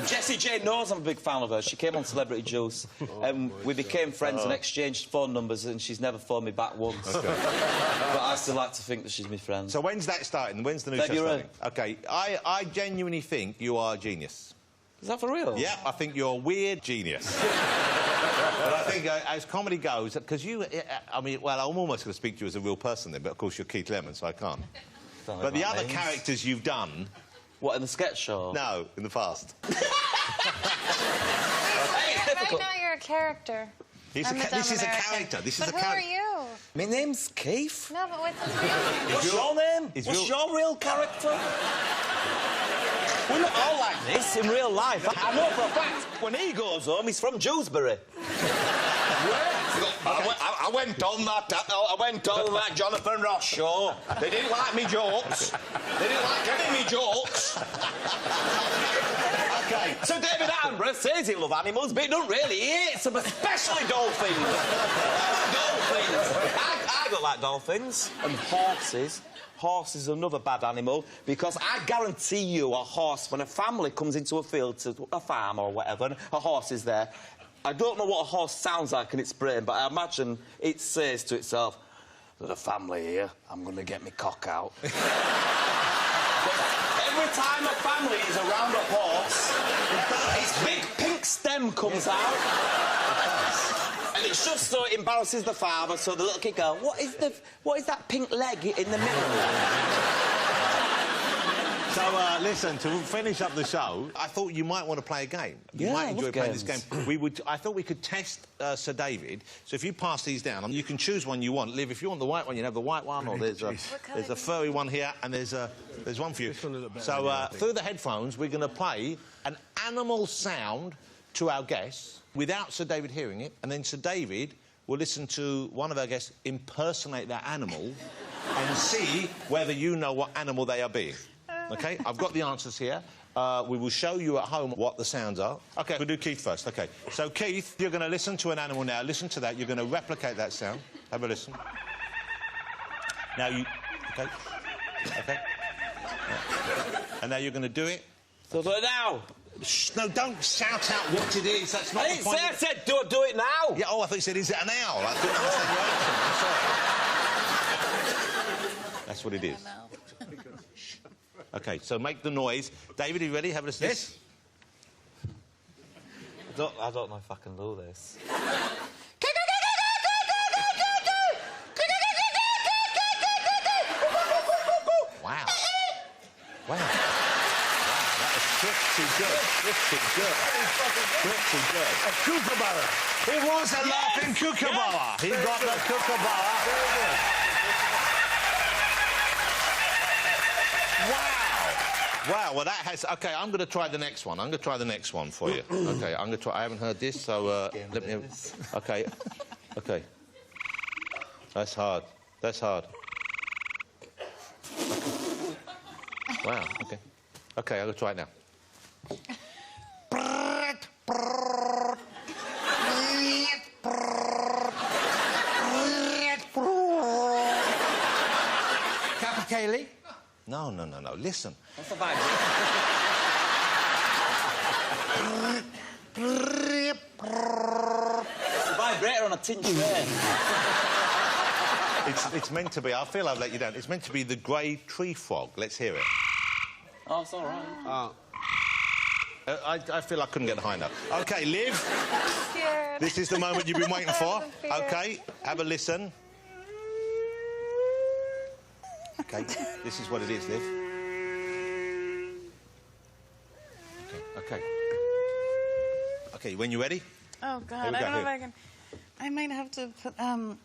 [SPEAKER 2] Jessie J knows I'm a big fan of her. She came on Celebrity Juice and we became friends and exchanged phone numbers and she's never phoned me back once.
[SPEAKER 1] Okay.
[SPEAKER 2] But I still like to think that she's my friend.
[SPEAKER 1] So when's that starting? When's the new show
[SPEAKER 2] February.
[SPEAKER 1] starting? OK, I genuinely think you are a genius.
[SPEAKER 2] Is that for real?
[SPEAKER 1] Yeah, I think you're a weird genius. But I think as comedy goes, because you... I mean, well, I'm almost going to speak to you as a real person then, but of course you're Keith Lemon, so I can't. But the other characters you've done...
[SPEAKER 2] What, in the sketch show?
[SPEAKER 1] No, in the past.
[SPEAKER 7] Right now you're a character.
[SPEAKER 1] This is a character. This is a character.
[SPEAKER 7] But who are you?
[SPEAKER 2] My name's Keith.
[SPEAKER 7] No, but what's his real name?
[SPEAKER 2] What's your name? What's your real character? We're not all like this in real life. I know for a fact, when he goes home, he's from Dewsbury. I went on that Jonathan Ross show. They didn't like me jokes. They didn't like any of me jokes. OK. So David Attenborough says he loves animals, but he doesn't really. He hates them, especially dolphins. Dolphins. I don't like dolphins. And horses. Horse is another bad animal because I guarantee you a horse, when a family comes into a field, to a farm or whatever, and a horse is there, I don't know what a horse sounds like in its brain, but I imagine it says to itself, there's a family here, I'm going to get my cock out. Every time a family is around a horse, its big pink stem comes out. And it's just so it embarrasses the father, so the little kid goes, what is that pink leg in the middle?
[SPEAKER 1] So, listen, to finish up the show, I thought you might want to play a game. You might enjoy playing this game. I thought we could test Sir David. So if you pass these down, you can choose one you want. Liv, if you want the white one, you can have the white one, or there's a furry one here, and there's one for you. So, through the headphones, we're going to play an animal sound to our guests without Sir David hearing it, and then Sir David will listen to one of our guests impersonate that animal and see whether you know what animal they are being. OK? I've got the answers here. We will show you at home what the sounds are. OK, we'll do Keith first. OK. So, Keith, you're going to listen to an animal now. Listen to that. You're going to replicate that sound. Have a listen. Now, you... OK? OK? And now you're going to do it.
[SPEAKER 2] So do it now.
[SPEAKER 1] Shh, no, don't shout out what it is. That's not the point.
[SPEAKER 2] I said do it now.
[SPEAKER 1] Yeah, oh, I thought you said, is it an owl? I couldn't understand your accent. I'm sorry. That's what it is. OK, so make the noise. David, are you ready? Have a listen.
[SPEAKER 2] Yes. I don't know if I can do this.
[SPEAKER 1] pretty good. Pretty good.
[SPEAKER 4] A kookaburra.
[SPEAKER 1] It was a laughing kookaburra. He got the kookaburra.
[SPEAKER 4] Very good.
[SPEAKER 1] Wow, well, that has... OK, I'm going to try the next one. I'm going to try the next one for you. OK, I'm going to try... I haven't heard this, so... let me... OK. OK. That's hard. That's hard. Okay. Wow, OK. OK, I'm going to try it now.
[SPEAKER 4] Capercaillie.
[SPEAKER 1] No. Listen.
[SPEAKER 2] What's the vibe? It's a vibrator on a tin tray.
[SPEAKER 1] It's meant to be... I feel I've let you down. It's meant to be the grey tree frog. Let's hear it.
[SPEAKER 2] Oh, it's all right.
[SPEAKER 1] I feel I couldn't get high enough. OK, Liv.
[SPEAKER 7] Scared.
[SPEAKER 1] This is the moment you've been waiting for.
[SPEAKER 7] I'm scared.
[SPEAKER 1] OK, have a listen. OK, this is what it is, Liv. OK. OK, when you're ready?
[SPEAKER 7] Oh, God.
[SPEAKER 1] Here we
[SPEAKER 7] I
[SPEAKER 1] go,
[SPEAKER 7] don't know if
[SPEAKER 1] here.
[SPEAKER 7] I can... I might have to put...
[SPEAKER 4] A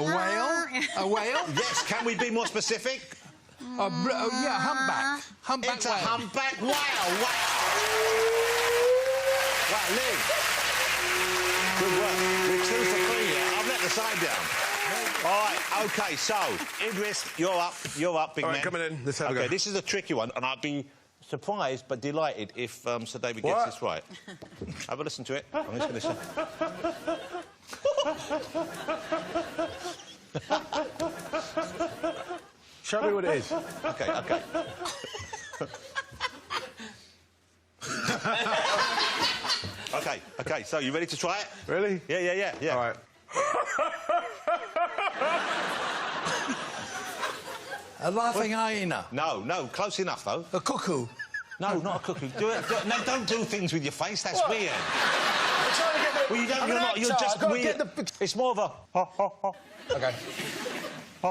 [SPEAKER 4] whale. A whale.
[SPEAKER 1] Yes, can we be more specific?
[SPEAKER 4] Yeah, humpback. Humpback
[SPEAKER 1] It's a
[SPEAKER 4] whale.
[SPEAKER 1] humpback. Wow. Wow, Liv. Good work. We're 2 for 3 here. I've let the side down. All right, OK, so, Idris, you're up. You're up, big
[SPEAKER 3] All
[SPEAKER 1] man.
[SPEAKER 3] right, coming in. Let's have a go.
[SPEAKER 1] OK, this is a tricky one, and I'd be surprised but delighted if Sir David
[SPEAKER 3] What?
[SPEAKER 1] gets this right. Have a listen to it. I'm just going to say...
[SPEAKER 3] Show me what it is.
[SPEAKER 1] OK. OK, so you ready to try it?
[SPEAKER 3] Really?
[SPEAKER 1] Yeah.
[SPEAKER 3] All right.
[SPEAKER 4] A laughing hyena.
[SPEAKER 1] No, close enough, though.
[SPEAKER 4] A cuckoo.
[SPEAKER 1] No, not a cuckoo. No, don't do things with your face. That's weird.
[SPEAKER 3] I'm trying to get the...
[SPEAKER 1] Well, you don't.
[SPEAKER 3] I'm
[SPEAKER 1] You're
[SPEAKER 3] an
[SPEAKER 1] not. You're
[SPEAKER 3] actor,
[SPEAKER 1] just
[SPEAKER 3] I've got to
[SPEAKER 1] weird.
[SPEAKER 3] get the...
[SPEAKER 1] It's more of a.
[SPEAKER 3] OK.
[SPEAKER 4] A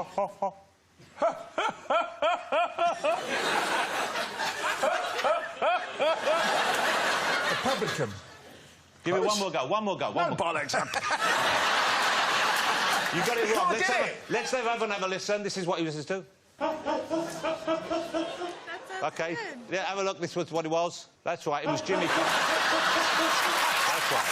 [SPEAKER 4] publican.
[SPEAKER 1] Give it one more go. One more go.
[SPEAKER 3] No bollocks.
[SPEAKER 1] You got it wrong.
[SPEAKER 3] Can't get it.
[SPEAKER 1] Let's have everyone have a listen. This is what he listens to. OK. Yeah, have a look. This was what it was. That's right. It was Jimmy. That's right.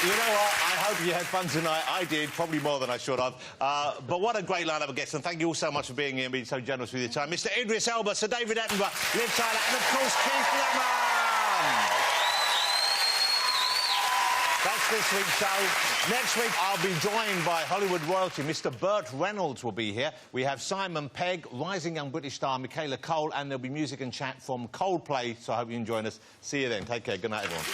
[SPEAKER 1] You know what? I hope you had fun tonight. I did, probably more than I should have. But what a great lineup of guests, and thank you all so much for being here and being so generous with your time. Mr. Idris Elba, Sir David Attenborough, Liv Tyler, and of course Keith Lemon. That's this week's show. Next week, I'll be joined by Hollywood royalty. Mr. Burt Reynolds will be here. We have Simon Pegg, rising young British star Michaela Cole, and there'll be music and chat from Coldplay, so I hope you can join us. See you then. Take care. Good night, everyone.